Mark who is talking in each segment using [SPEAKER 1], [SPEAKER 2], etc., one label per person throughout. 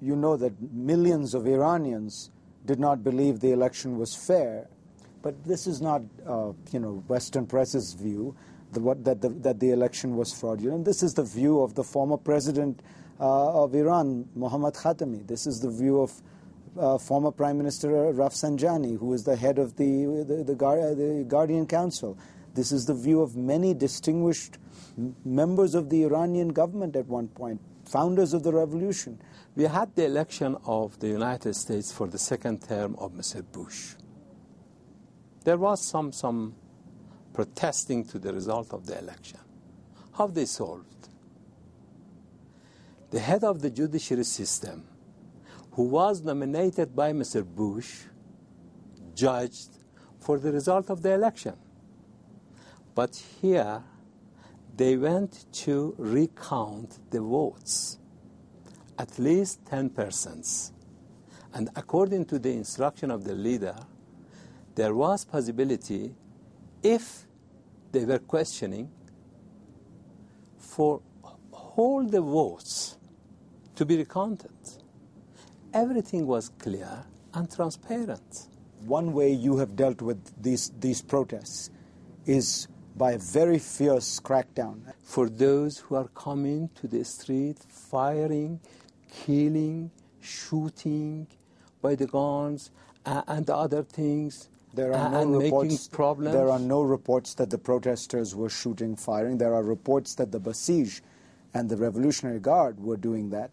[SPEAKER 1] you know that millions of Iranians did not believe the election was fair. But this is not, Western press's view that the election was fraudulent. This is the view of the former president of Iran, Mohammad Khatami. This is the view of former Prime Minister Rafsanjani, who is the head of the Guardian Council. This is the view of many distinguished members of the Iranian government at one point, founders of the revolution.
[SPEAKER 2] We had the election of the United States for the second term of Mr. Bush. There was some protesting to the result of the election. How they solved? The head of the judiciary system, who was nominated by Mr. Bush, judged for the result of the election. But here, they went to recount the votes, at least 10%. And according to the instruction of the leader, there was possibility, if they were questioning, for all the votes to be recounted. Everything was clear and transparent.
[SPEAKER 1] One way you have dealt with these protests is by a very fierce crackdown.
[SPEAKER 2] For those who are coming to the street, firing, killing, shooting by the guns and the other things,
[SPEAKER 1] there are no reports, there are no reports that the protesters were shooting, firing. There are reports that the Basij and the Revolutionary Guard were doing that.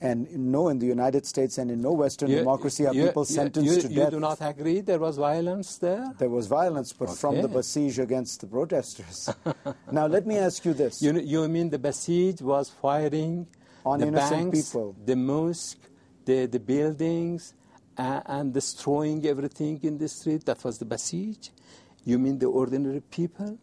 [SPEAKER 1] And no, in the United States and in no Western democracy are people sentenced to death.
[SPEAKER 2] You do not agree there was violence there?
[SPEAKER 1] There was violence, but from the Basij against the protesters. Now, let me ask you this.
[SPEAKER 2] You mean the Basij was firing
[SPEAKER 1] on
[SPEAKER 2] the
[SPEAKER 1] innocent
[SPEAKER 2] banks,
[SPEAKER 1] people,
[SPEAKER 2] the mosque, the buildings, and destroying everything in the street? That was the Basij? You mean the ordinary people?